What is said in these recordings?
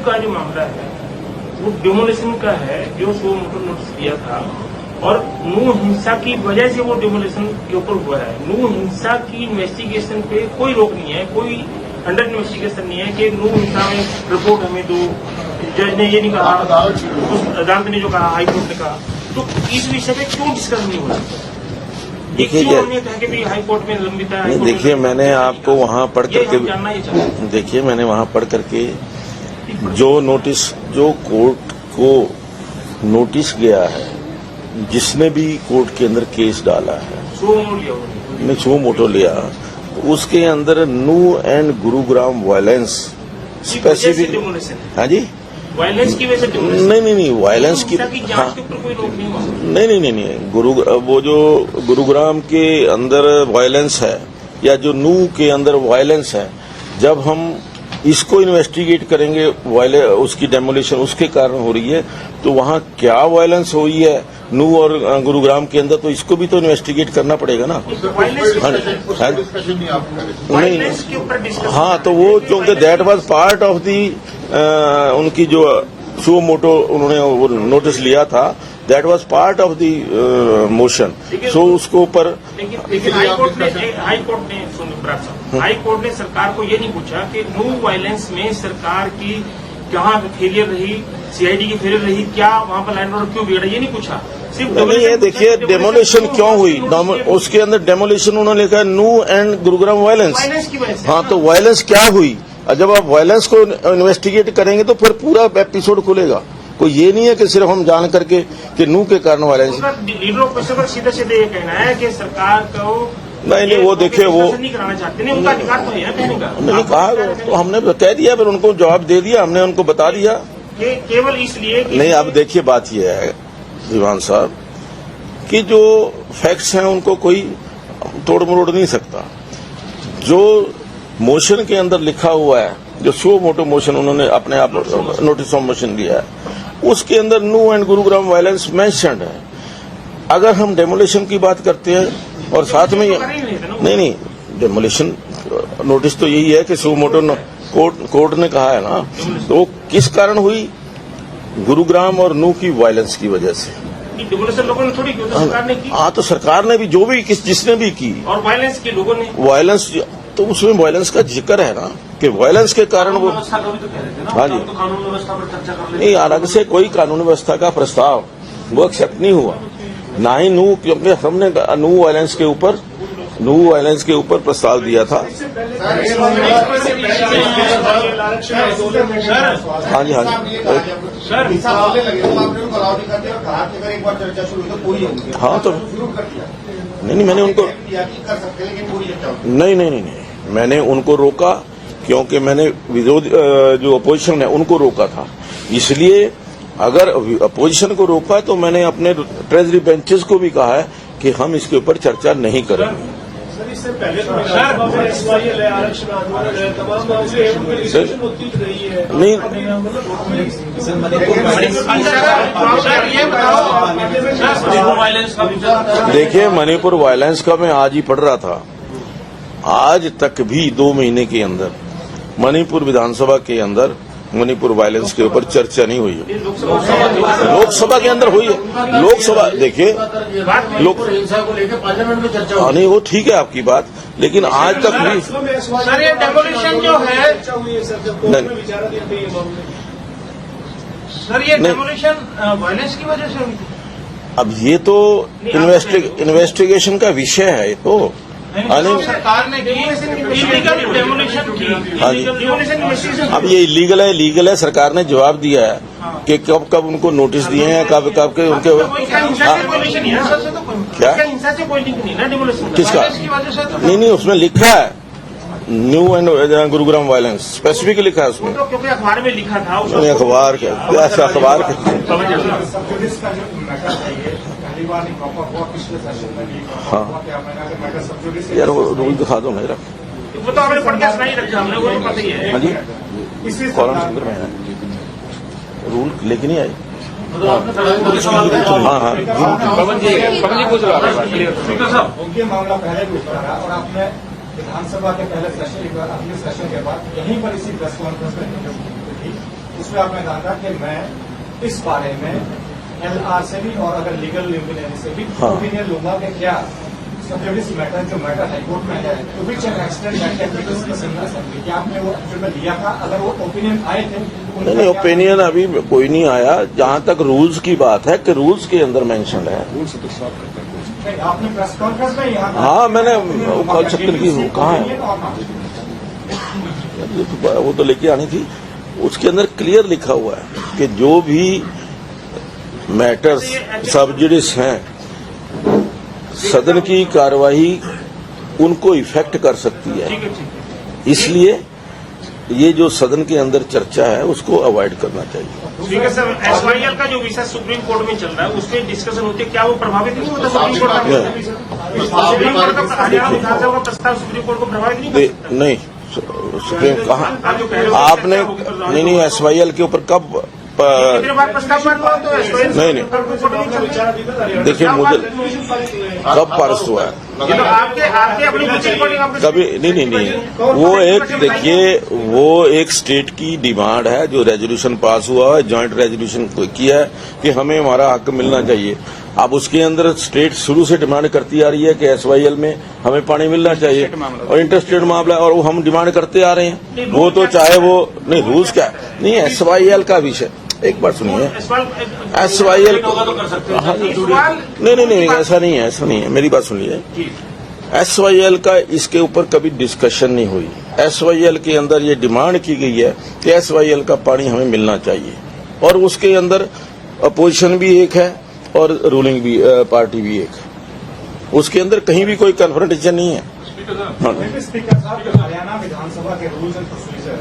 का जो मामला है वो डिमोलिशन का है, जो सो मोटो नोटिस दिया था और नू हिंसा की वजह से वो डिमोलिशन के ऊपर हुआ है। नू हिंसा की इन्वेस्टिगेशन पे कोई रोक नहीं है, कोई अंडर इन्वेस्टिगेशन नहीं है कि नू हिंसा में रिपोर्ट हमें दो। जज ने ये नहीं कहा, अदालत ने जो कहा, हाईकोर्ट ने कहा, तो इस विषय पे क्यों डिस्कस नहीं हो रहा? देखिए हाईकोर्ट में लंबित है। देखिए मैंने आपको वहाँ पढ़ करके देखिए मैंने वहाँ पढ़ करके जो नोटिस, जो कोर्ट को नोटिस गया है, जिसने भी कोर्ट के अंदर केस डाला है, सो मोटो लिया, उसके अंदर नू एंड गुरुग्राम वायलेंस स्पेसिफिक, हाँ जी, वायलेंस की वजह से नहीं वायलेंस की, हाँ नहीं वो जो गुरुग्राम के अंदर वायलेंस है या जो नू के अंदर वायलेंस है, जब हम इसको इन्वेस्टिगेट करेंगे, उसकी डेमोलिशन उसके कारण हो रही है, तो वहाँ क्या वायलेंस हुई है नू और गुरुग्राम के अंदर, तो इसको भी तो इन्वेस्टिगेट करना पड़ेगा ना। नहीं, हाँ, तो वो क्योंकि that was part of the उनकी जो सो मोटो उन्होंने वो नोटिस लिया था, that was part of the motion, so उसको ऊपर लेकिन हाईकोर्ट ने सरकार को ये नहीं पूछा कि नो वायलेंस में सरकार की कहाँ फेलियर रही, सीआईडी की फेलियर रही, क्या वहाँ पर लैंड ऑर्डर क्यों बिगड़ा, ये नहीं पूछा। सिर्फ नहीं है, देखिए डेमोलिशन क्यों हुई, उसके अंदर डेमोलिशन उन्होंने लिखा है नू एंड गुरुग्राम वायलेंस की वजह से। हाँ, तो वायलेंस क्या हुई, और जब आप वायलेंस को इन्वेस्टिगेट करेंगे तो फिर पूरा एपिसोड खुलेगा। कोई ये नहीं है कि सिर्फ हम जान करके कि नू के कारण वायलेंस। लीडर ऑपोजिशन पर सीधे सीधे ये कहना है कि सरकार को नहीं वो देखिए वो नहीं कराना चाहते, नहीं उनका अधिकार तो है कहने का। नहीं कहा, तो हमने कह दिया, फिर उनको जवाब दे दिया, हमने उनको बता दिया। केवल इसलिए नहीं, अब देखिए बात यह है दीवान साहब कि जो फैक्ट्स हैं उनको कोई तोड़ मरोड़ नहीं सकता। जो मोशन के अंदर लिखा हुआ है, जो सो मोटो मोशन उन्होंने अपने आप नोटिस ऑफ मोशन दिया है, उसके अंदर नू एंड गुरुग्राम वायलेंस मेंशन्ड है। अगर हम डेमोलिशन की बात करते हैं और साथ में नहीं डेमोलिशन नोटिस तो यही है कि सो मोटो कोर्ट ने कहा है ना, तो किस कारण हुई, गुरुग्राम और नू की वायलेंस की वजह से। डेमोलिशन लोगों ने थोड़ी की, तो सरकार ने की। हाँ, तो सरकार ने भी, जो भी जिसने भी की, और वायलेंस की लोगों ने, वायलेंस तो उसमें वायलेंस का जिक्र है ना कि वायलेंस के कारण वो, हाँ जी, कानून व्यवस्था पर चर्चा कर नहीं, अलग से कोई कानून व्यवस्था का प्रस्ताव वो एक्सेप्ट नहीं हुआ, ना ही नू, क्योंकि हमने नू वायलेंस के ऊपर प्रस्ताव दिया था। हाँ जी, हाँ तो नहीं मैंने उनको नहीं मैंने उनको रोका, क्योंकि मैंने विरोध जो अपोजिशन है उनको रोका था। इसलिए अगर अपोजिशन को रोका तो मैंने अपने ट्रेजरी बेंचेस को भी कहा है कि हम इसके ऊपर चर्चा नहीं करेंगे। सर, इससे पहले तो आरक्षण आंदोलन है, तमाम मामले नहीं, देखिए मणिपुर वायलेंस का मैं आज ही पढ़ रहा था, आज तक भी 2 महीने के अंदर मणिपुर विधानसभा के अंदर मणिपुर वायलेंस के ऊपर चर्चा नहीं हुई है। लोकसभा के अंदर हुई है, लोकसभा देखिए हिंसा को लेकर पार्लियामेंट में चर्चा, नहीं वो ठीक है आपकी बात, लेकिन आज तक भी सर ये डेमोलिशन जो है, सर ये डेमोलिशन वायलेंस की वजह से हुई थी। अब ये तो इन्वेस्टिगेशन का विषय है, ये तो सरकार ने इलीगल डेमोलिशन की। अब ये इलीगल है, सरकार ने जवाब दिया है कि कब उनको नोटिस दिए हैं, कब के उनके क्या हिंसा से कोई लिंक नहीं ना डेमोलिशन किसका, नहीं उसमें लिखा है new and Gurugram violence specific लिखा है उसमें, क्योंकि अखबार में लिखा था। अखबार के अखबार हाँ यार वो रूल दिखा दो मेरा, वो तो आपने पढ़ के सुनाई रखा हमने, वो पता ही है। हाँ जी, कॉलम संदर्भ में है रूल लेके नहीं आए। हाँ पवन जी पूछ रहा है, उनके मामला पहले भी उठा रहा और आपने विधानसभा के पहले सेशन अपने सेशन के बाद यहीं पर इसी प्रेस कॉन्फ्रेंस में उसमें आपने कहा था कि मैं इस बारे में LR से भी और अगर लीगल ओपिनियन से भी हाँ। ओपिनियन लूंगा कि क्या सब्जेक्ट मैटर जो मैटर हाईकोर्ट में है to which an extent that can be discussed in assembly, क्या आपने वो एक्चुअल में लिया था? अगर वो ओपिनियन आए थे उनका नहीं, क्या- ओपिनियन अभी कोई नहीं आया। जहां तक रूल्स की बात है कि रूल्स के अंदर मेंशन है। नहीं, आपने प्रेस कॉन्फ्रेंस में यहाँ हाँ, मैंने वो कॉल सेक्टर की कहाँ है? ओपिनियन और हाँ। वो तो लेके आनी थी। उसके अंदर क्लियर लिखा हुआ है कि जो भी मैटर्स सब्जुडिस हैं सदन की कार्यवाही उनको इफेक्ट कर सकती है। ठीक है। इसलिए ये जो सदन के अंदर चर्चा है उसको अवॉइड करना चाहिए। ठीक है सर, SYL का जो विषय सुप्रीम कोर्ट में चल रहा है उसमें डिस्कशन होती है, क्या वो प्रभावित नहीं होता सुप्रीम कोर्ट का? सुप्रीम कोर्ट का हरियाणा विधानसभा का प्रस्ताव सुप्रीम कोर्ट को प्रभावित नहीं कर सकता? नहीं, सुप्रीम कहा आपने नहीं SYL के ऊपर कब मेरे बात प्रस्ताव पर तो SYL नहीं। देखिए मुझे कब पास हुआ है ये तो आपके अपनी कुछ रिकॉर्डिंग आपने कभी नहीं वो एक देखिए वो एक स्टेट की डिमांड है जो रेजोल्यूशन पास हुआ है, जॉइंट रेजोल्यूशन किया है कि हमें हमारा हक मिलना चाहिए। अब उसके अंदर स्टेट शुरू से डिमांड करती आ रही है कि SYL में हमें पानी मिलना चाहिए और इंटरस्टेट मामला और वो हम डिमांड करते आ रहे हैं। वो तो चाहे वो नहीं रूल्स क्या नहीं SYL का विषय एक बार सुनिए SYL नहीं ऐसा नहीं है मेरी बात सुनिए। SYL का इसके ऊपर कभी डिस्कशन नहीं हुई। SYL के अंदर ये डिमांड की गई है कि SYL का पानी हमें मिलना चाहिए और उसके अंदर अपोजिशन भी एक है और रूलिंग भी पार्टी भी एक है। उसके अंदर कहीं भी कोई कन्फ्रंटेशन नहीं है। हाँ। स्पीकर साहब, हरियाणा विधानसभा के रूल्स एंड प्रोसीजर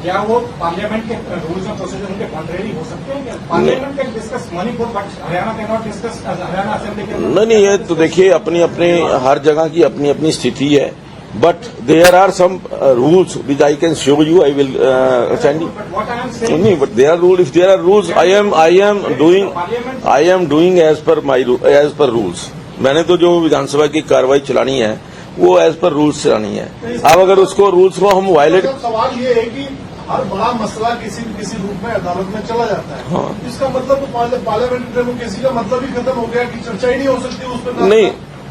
क्या वो पार्लियामेंट के रूल्स एंड प्रोसीजर उनके कॉन्ट्रेरी हो सकते हैं? क्या parliament can discuss Manipur but Haryana can not discuss Haryana assembly के? नहीं ये तो देखिए अपनी अपनी हर जगह की अपनी अपनी स्थिति है but there are some rules which I can show you I will send you. नहीं but there are rule if there are rules I am doing as per rules. मैंने तो जो विधानसभा की कार्रवाई चलानी है वो एज पर रूल्स चलानी है। अब अगर उसको रूल्स को हम वायलेट सवाल ये है कि हर बड़ा मसला किसी न किसी रूप में अदालत में चला जाता है। हाँ। इसका मतलब तो पार्लियामेंट्री डेमोक्रेसी का मतलब ही खत्म हो गया कि चर्चा ही नहीं हो सकती उस पर। नहीं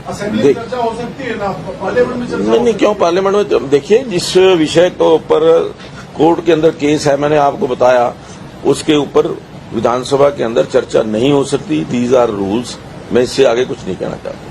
असेंबली में चर्चा हो सकती है ना पार्लियामेंट में चर्चा नहीं क्यों पार्लियामेंट में देखिए जिस विषय के ऊपर कोर्ट के अंदर केस है मैंने आपको बताया उसके ऊपर विधानसभा के अंदर चर्चा नहीं हो सकती। These are rules. मैं इससे आगे कुछ नहीं कहना चाहता।